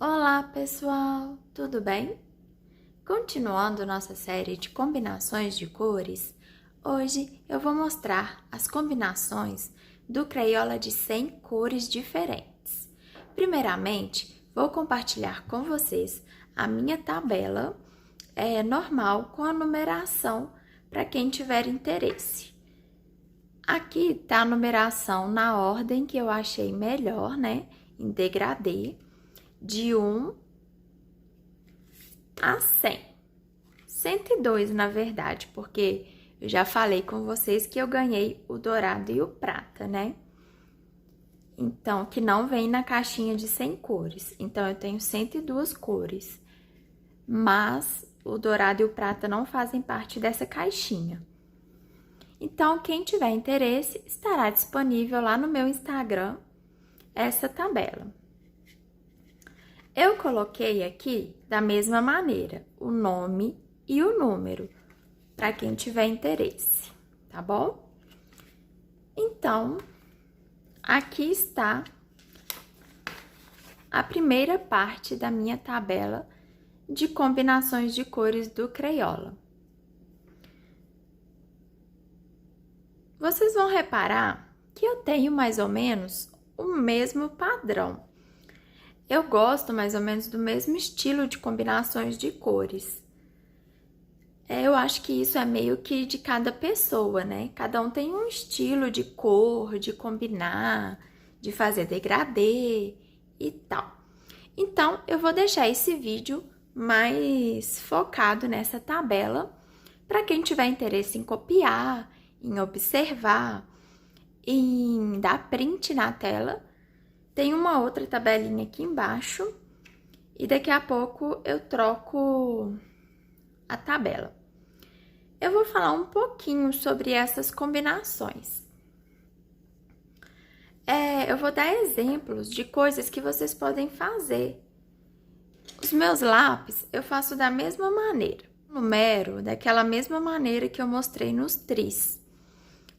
Olá, pessoal! Tudo bem? Continuando nossa série de combinações de cores, hoje eu vou mostrar as combinações do Crayola de 100 cores diferentes. Primeiramente, vou compartilhar com vocês a minha tabela normal com a numeração para quem tiver interesse. Aqui está a numeração na ordem que eu achei melhor, né? Em degradê, de 1 a 100. 102, na verdade, porque eu já falei com vocês que eu ganhei o dourado e o prata, né? Então, que não vem na caixinha de 100 cores. Então, eu tenho 102 cores. Mas o dourado e o prata não fazem parte dessa caixinha. Então, quem tiver interesse, estará disponível lá no meu Instagram essa tabela. Eu coloquei aqui da mesma maneira o nome e o número, para quem tiver interesse, tá bom? Então, aqui está a primeira parte da minha tabela de combinações de cores do Crayola. Vocês vão reparar que eu tenho mais ou menos o mesmo padrão. Eu gosto mais ou menos do mesmo estilo de combinações de cores. Eu acho que isso é meio que de cada pessoa, né? Cada um tem um estilo de cor, de combinar, de fazer degradê e tal. Então, eu vou deixar esse vídeo mais focado nessa tabela para quem tiver interesse em copiar, em observar, em dar print na tela. Tem uma outra tabelinha aqui embaixo e daqui a pouco eu troco a tabela. Eu vou falar um pouquinho sobre essas combinações. Eu vou dar exemplos de coisas que vocês podem fazer. Os meus lápis eu faço da mesma maneira. Numero daquela mesma maneira que eu mostrei nos tris.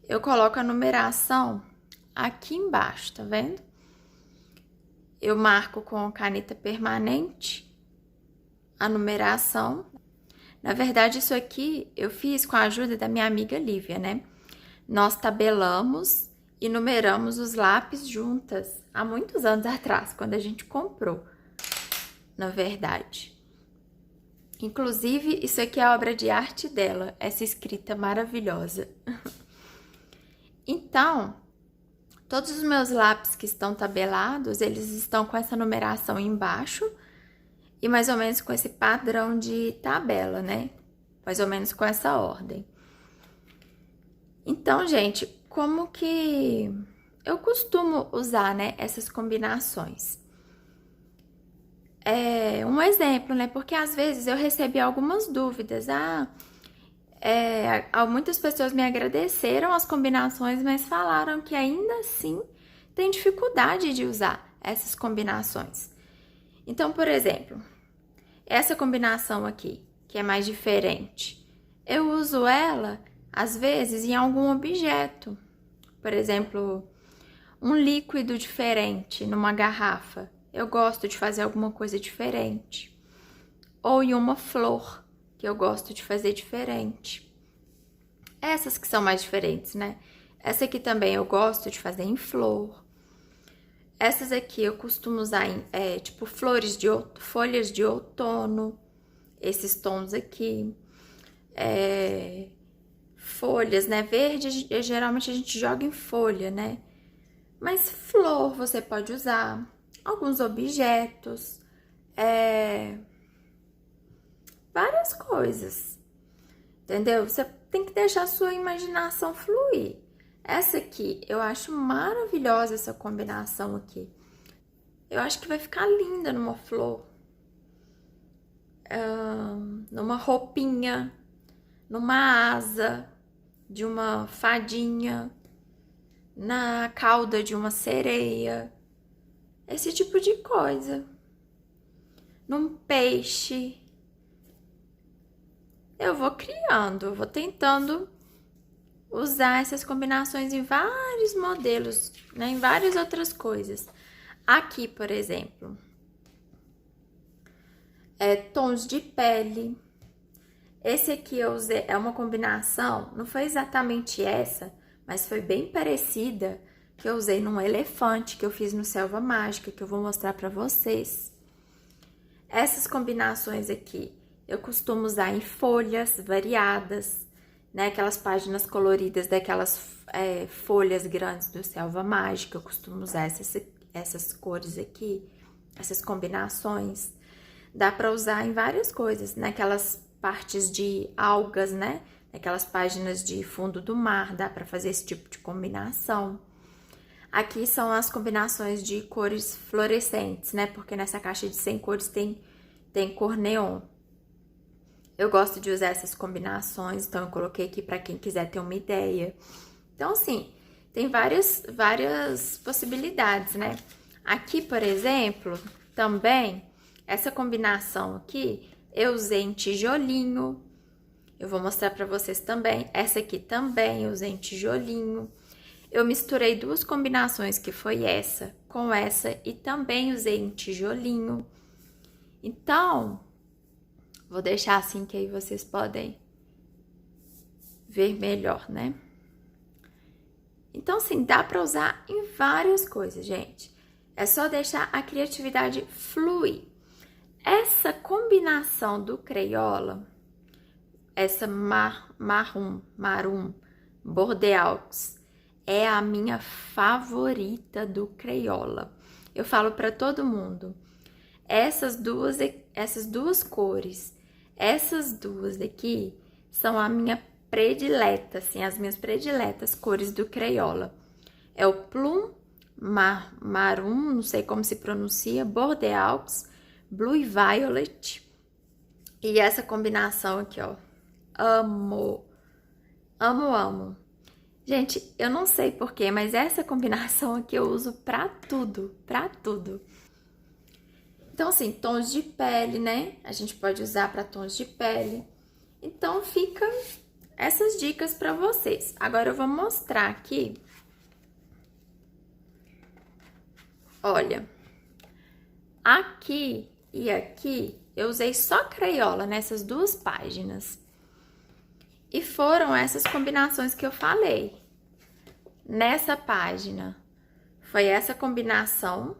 Eu coloco a numeração aqui embaixo, tá vendo? Eu marco com caneta permanente a numeração. Na verdade, isso aqui eu fiz com a ajuda da minha amiga Lívia, né? Nós tabelamos e numeramos os lápis juntas há muitos anos atrás, quando a gente comprou, na verdade. Inclusive, isso aqui é obra de arte dela, essa escrita maravilhosa. Então, todos os meus lápis que estão tabelados, eles estão com essa numeração embaixo e mais ou menos com esse padrão de tabela, né? Mais ou menos com essa ordem. Então, gente, como que eu costumo usar, né, essas combinações? Um exemplo, né? Porque às vezes eu recebi algumas dúvidas. Muitas pessoas me agradeceram as combinações, mas falaram que ainda assim tem dificuldade de usar essas combinações. Então, por exemplo, essa combinação aqui, que é mais diferente, eu uso ela, às vezes, em algum objeto. Por exemplo, um líquido diferente numa garrafa. Eu gosto de fazer alguma coisa diferente. Ou em uma flor, que eu gosto de fazer diferente. Essas que são mais diferentes, né? Essa aqui também eu gosto de fazer em flor. Essas aqui eu costumo usar em, tipo, folhas de outono. Esses tons aqui. Folhas, né? Verde, geralmente a gente joga em folha, né? Mas flor você pode usar. Alguns objetos. Várias coisas. Entendeu? Você tem que deixar a sua imaginação fluir. Essa aqui, eu acho maravilhosa essa combinação aqui. Eu acho que vai ficar linda numa flor. Numa roupinha. Numa asa de uma fadinha. Na cauda de uma sereia. Esse tipo de coisa. Num peixe. Eu vou criando, eu vou tentando usar essas combinações em vários modelos, né? Em várias outras coisas. Aqui, por exemplo, tons de pele. Esse aqui eu usei, é uma combinação, não foi exatamente essa, mas foi bem parecida, que eu usei num elefante, que eu fiz no Selva Mágica, que eu vou mostrar pra vocês. Essas combinações aqui, eu costumo usar em folhas variadas, né? Aquelas páginas coloridas daquelas folhas grandes do Selva Mágica, eu costumo usar essas cores aqui, essas combinações. Dá pra usar em várias coisas, naquelas partes de algas, né? Aquelas páginas de fundo do mar, dá pra fazer esse tipo de combinação. Aqui são as combinações de cores fluorescentes, né? Porque nessa caixa de 100 cores tem cor neon. Eu gosto de usar essas combinações, então eu coloquei aqui pra quem quiser ter uma ideia. Então, assim, tem várias possibilidades, né? Aqui, por exemplo, também, essa combinação aqui, eu usei em tijolinho. Eu vou mostrar pra vocês também. Essa aqui também eu usei em tijolinho. Eu misturei duas combinações, que foi essa com essa, e também usei em tijolinho. Então, vou deixar assim que aí vocês podem ver melhor, né? Então, assim, dá pra usar em várias coisas, gente. É só deixar a criatividade fluir. Essa combinação do Crayola, essa Maroon Bordeaux, é a minha favorita do Crayola. Eu falo pra todo mundo, essas duas cores, essas duas aqui são a minha predileta, assim, as minhas prediletas cores do Crayola. É o Plum Maroon, não sei como se pronuncia, Bordeaux, Blue e Violet. E essa combinação aqui, ó, amo, amo, amo. Gente, eu não sei porquê, mas essa combinação aqui eu uso pra tudo, pra tudo. Então, assim, tons de pele, né? A gente pode usar pra tons de pele. Então, fica essas dicas pra vocês. Agora, eu vou mostrar aqui. Olha, aqui e aqui, eu usei só Crayola nessas duas páginas. E foram essas combinações que eu falei. Nessa página, foi essa combinação.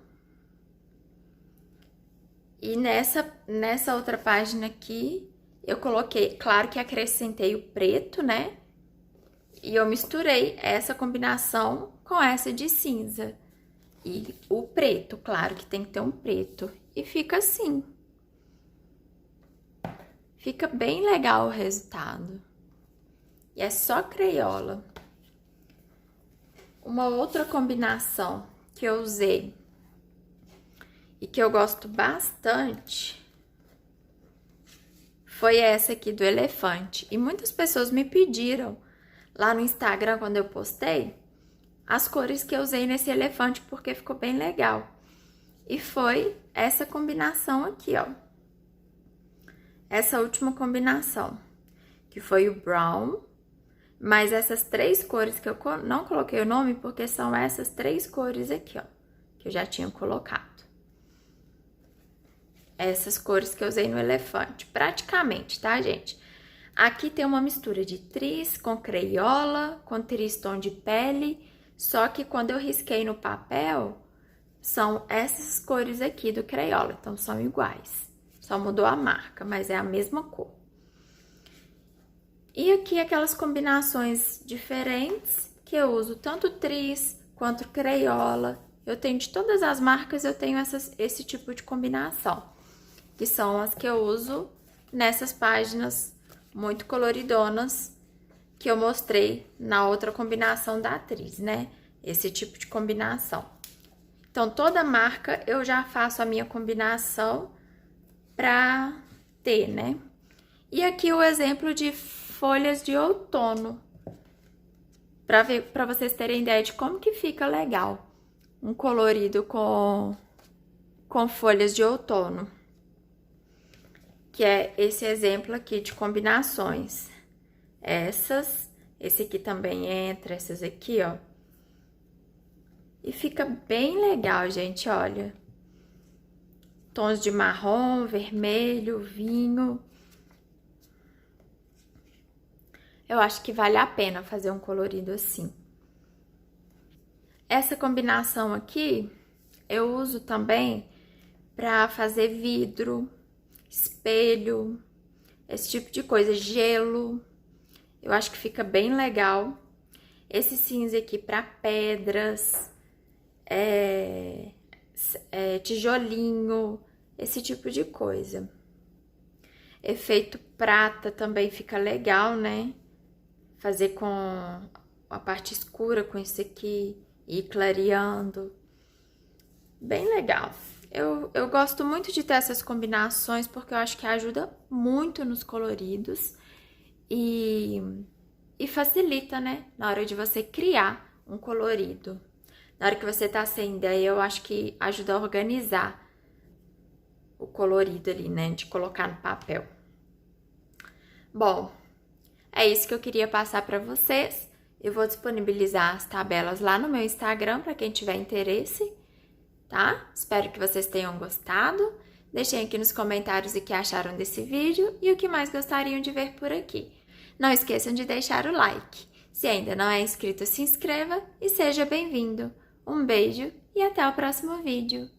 E nessa outra página aqui, eu coloquei, claro que acrescentei o preto, né? E eu misturei essa combinação com essa de cinza. E o preto, claro que tem que ter um preto. E fica assim. Fica bem legal o resultado. E é só Crayola. Uma outra combinação que eu usei e que eu gosto bastante foi essa aqui do elefante. E muitas pessoas me pediram lá no Instagram, quando eu postei, as cores que eu usei nesse elefante, porque ficou bem legal. E foi essa combinação aqui, ó. Essa última combinação, que foi o brown. Mas essas três cores que eu não coloquei o nome, porque são essas três cores aqui, ó, que eu já tinha colocado. Essas cores que eu usei no elefante, praticamente, tá, gente? Aqui tem uma mistura de tris com Crayola, com tris tom de pele, só que quando eu risquei no papel, são essas cores aqui do Crayola, então são iguais. Só mudou a marca, mas é a mesma cor. E aqui aquelas combinações diferentes que eu uso tanto tris quanto Crayola. Eu tenho de todas as marcas, eu tenho esse tipo de combinação, que são as que eu uso nessas páginas muito coloridonas que eu mostrei na outra combinação da atriz, né? Esse tipo de combinação. Então, toda marca eu já faço a minha combinação pra ter, né? E aqui o exemplo de folhas de outono, para vocês terem ideia de como que fica legal um colorido com folhas de outono, que é esse exemplo aqui de combinações. Esse aqui também entra, essas aqui, ó. E fica bem legal, gente, olha. tons de marrom, vermelho, vinho. Eu acho que vale a pena fazer um colorido assim. Essa combinação aqui eu uso também para fazer vidro, espelho, esse tipo de coisa, gelo. Eu acho que fica bem legal. Esse cinza aqui para pedras, tijolinho, esse tipo de coisa. Efeito prata também fica legal, né? Fazer com a parte escura com isso aqui e clareando. Bem legal. Eu gosto muito de ter essas combinações porque eu acho que ajuda muito nos coloridos e facilita, né? Na hora de você criar um colorido. Na hora que você tá sem ideia, eu acho que ajuda a organizar o colorido ali, né? De colocar no papel. Bom, é isso que eu queria passar para vocês. Eu vou disponibilizar as tabelas lá no meu Instagram para quem tiver interesse, tá? Espero que vocês tenham gostado. Deixem aqui nos comentários o que acharam desse vídeo e o que mais gostariam de ver por aqui. Não esqueçam de deixar o like. Se ainda não é inscrito, se inscreva e seja bem-vindo. Um beijo e até o próximo vídeo.